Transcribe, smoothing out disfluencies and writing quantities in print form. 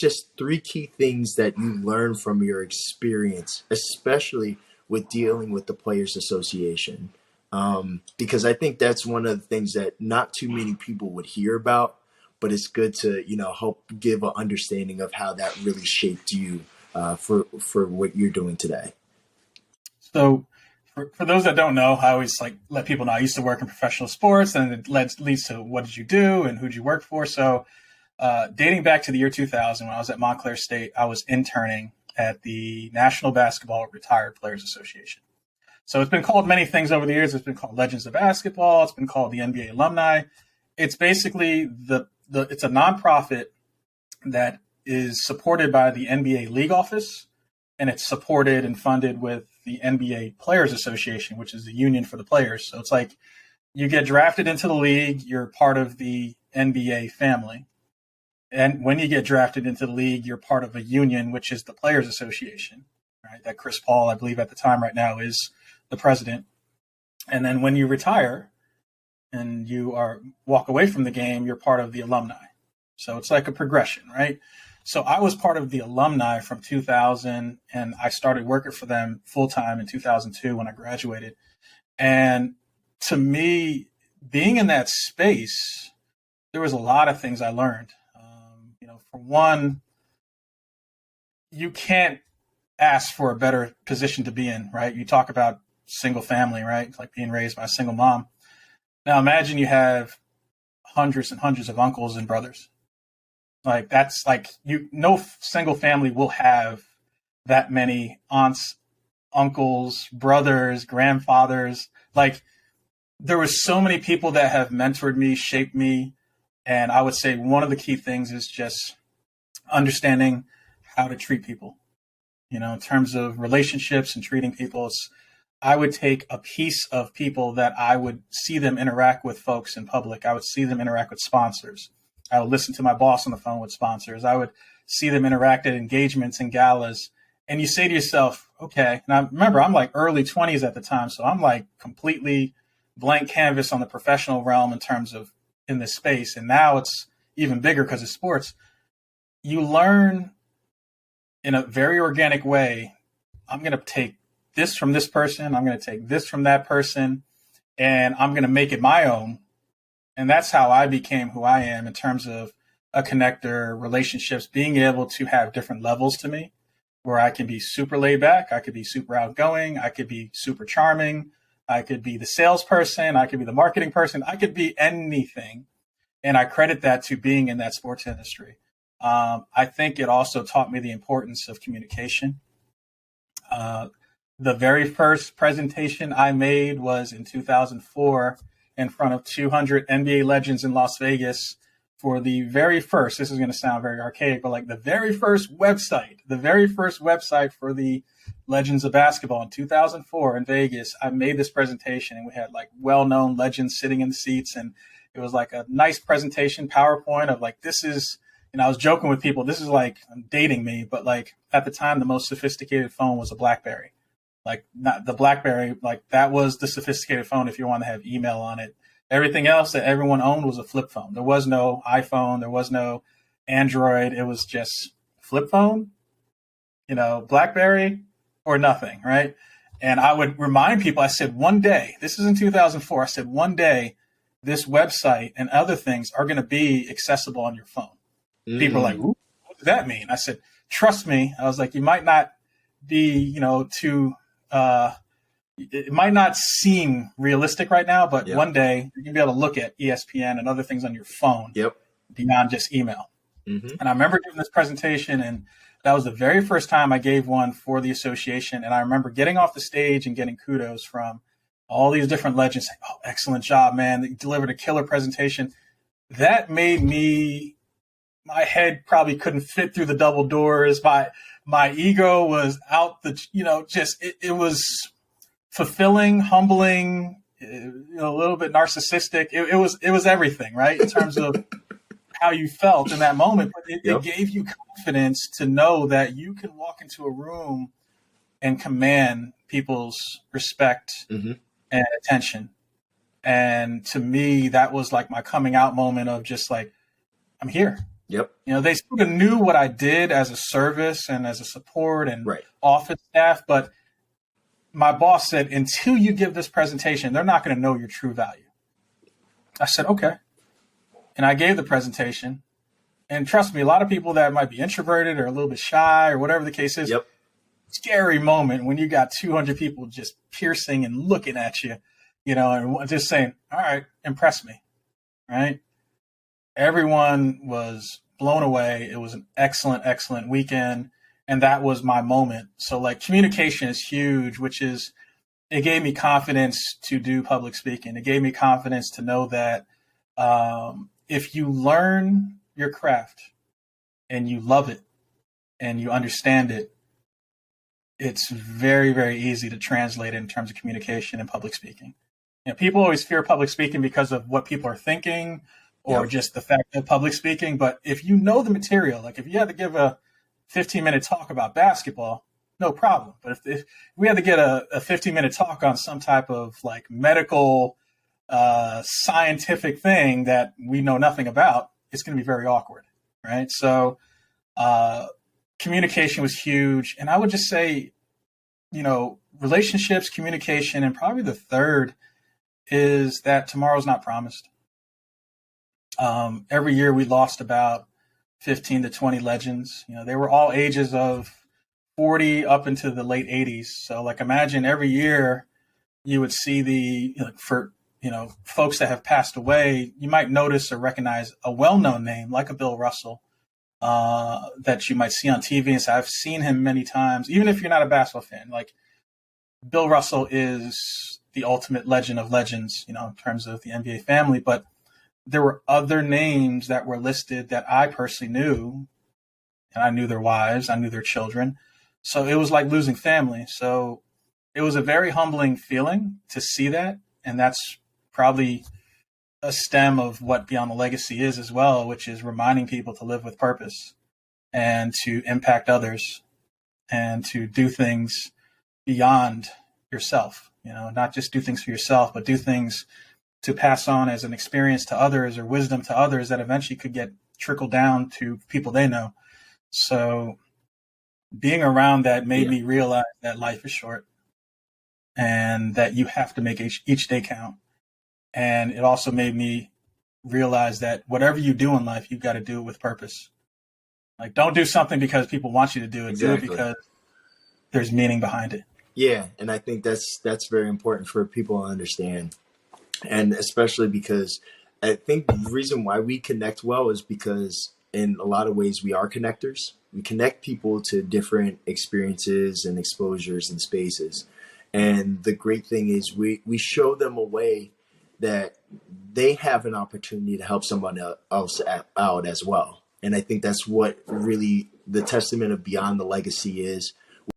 just three key things that you learn from your experience, especially with dealing with the Players Association. Because I think that's one of the things that not too many people would hear about, but it's good to, help give an understanding of how that really shaped you for what you're doing today. So for those that don't know, I always let people know I used to work in professional sports, and it leads to what did you do and who did you work for. So dating back to the year 2000, when I was at Montclair State, I was interning at the National Basketball Retired Players Association. So it's been called many things over the years. It's been called Legends of Basketball. It's been called the NBA Alumni. It's basically it's a nonprofit that is supported by the NBA League Office, and it's supported and funded with the NBA Players Association, which is the union for the players. So it's like you get drafted into the league, you're part of the NBA family. And when you get drafted into the league, you're part of a union, which is the Players Association, right? That Chris Paul, I believe at the time right now, is the president. And then when you retire and you walk away from the game, you're part of the alumni. So it's like a progression, right? So I was part of the alumni from 2000, and I started working for them full time in 2002 when I graduated. And to me, being in that space, there was a lot of things I learned. For one, you can't ask for a better position to be in, right? You talk about single family, right? It's like being raised by a single mom. Now imagine you have hundreds and hundreds of uncles and brothers. Like that's like no single family will have that many aunts, uncles, brothers, grandfathers. Like there were so many people that have mentored me, shaped me. And I would say one of the key things is just understanding how to treat people, in terms of relationships and treating people. I would take a piece of people that I would see them interact with folks in public. I would see them interact with sponsors. I would listen to my boss on the phone with sponsors. I would see them interact at engagements and galas. And you say to yourself, okay, and I remember I'm like early 20s at the time. So I'm like completely blank canvas on the professional realm in terms of in this space. And now it's even bigger because of sports. You learn in a very organic way. I'm going to take this from this person. I'm going to take this from that person, and I'm going to make it my own. And that's how I became who I am in terms of a connector, relationships, being able to have different levels to me where I can be super laid back. I could be super outgoing. I could be super charming. I could be the salesperson. I could be the marketing person. I could be anything. And I credit that to being in that sports industry. I think it also taught me the importance of communication. The very first presentation I made was in 2004 in front of 200 NBA legends in Las Vegas for the very first, this is going to sound very archaic, but like the very first website for the Legends of Basketball in 2004 in Vegas. I made this presentation, and we had like well-known legends sitting in the seats, and it was like a nice presentation PowerPoint of like, this is, I was joking with people, this is like dating me, but like at the time, the most sophisticated phone was a BlackBerry. Like not the BlackBerry, like that was the sophisticated phone if you want to have email on it. Everything else that everyone owned was a flip phone. There was no iPhone. There was no Android. It was just flip phone, BlackBerry or nothing, right? And I would remind people, I said, one day, this is in 2004, I said, one day, this website and other things are going to be accessible on your phone. People are like, ooh, what does that mean? I said, trust me. I was like, you might not be, it might not seem realistic right now, but one day you're going to be able to look at ESPN and other things on your phone beyond just email. Mm-hmm. And I remember giving this presentation, and that was the very first time I gave one for the association. And I remember getting off the stage and getting kudos from all these different legends saying, oh, excellent job, man. You delivered a killer presentation. That made me, my head probably couldn't fit through the double doors. My ego was out it was fulfilling, humbling, a little bit narcissistic. It was everything, right? In terms of how you felt in that moment, but it gave you confidence to know that you can walk into a room and command people's respect and attention. And to me, that was like my coming out moment of just like, I'm here. Yep. You know, they sort of knew what I did as a service and as a support and Right. office staff, but my boss said, until you give this presentation, they're not going to know your true value. I said, okay. And I gave the presentation. And trust me, a lot of people that might be introverted or a little bit shy or whatever the case is, Yep. scary moment when you got 200 people just piercing and looking at you, you know, and just saying, all right, impress me, right? Everyone was blown away. It was an excellent, excellent weekend. And that was my moment. So like communication is huge, which is, it gave me confidence to do public speaking. It gave me confidence to know that if you learn your craft and you love it and you understand it, it's very, very easy to translate it in terms of communication and public speaking. You know, people always fear public speaking because of what people are thinking or just the fact of public speaking. But if you know the material, like if you had to give a 15-minute talk about basketball, no problem. But if we had to get a 15-minute talk on some type of like medical, scientific thing that we know nothing about, it's going to be very awkward, right? So communication was huge. And I would just say, you know, relationships, communication, and probably the third is that tomorrow's not promised. Every year we lost about 15 to 20 legends. You know, they were all ages of 40 up into the late 80s. So like imagine every year you would see folks that have passed away, you might notice or recognize a well-known name like a Bill Russell that you might see on TV and say, I've seen him many times, even if you're not a basketball fan. Like Bill Russell is the ultimate legend of legends, you know, in terms of the NBA family. But there were other names that were listed that I personally knew, and I knew their wives, I knew their children. So it was like losing family. So it was a very humbling feeling to see that. And that's probably a stem of what Beyond the Legacy is as well, which is reminding people to live with purpose and to impact others and to do things beyond yourself, you know, not just do things for yourself, but do things to pass on as an experience to others or wisdom to others that eventually could get trickled down to people they know. So being around that made me realize that life is short and that you have to make each day count. And it also made me realize that whatever you do in life, you've got to do it with purpose. Like, don't do something because people want you to do it. Exactly. Do it because there's meaning behind it. Yeah, and I think that's very important for people to understand. And especially because I think the reason why we connect well is because in a lot of ways we are connectors. We connect people to different experiences and exposures and spaces. And the great thing is we show them a way that they have an opportunity to help someone else out as well. And I think that's what really the testament of Beyond the Legacy is.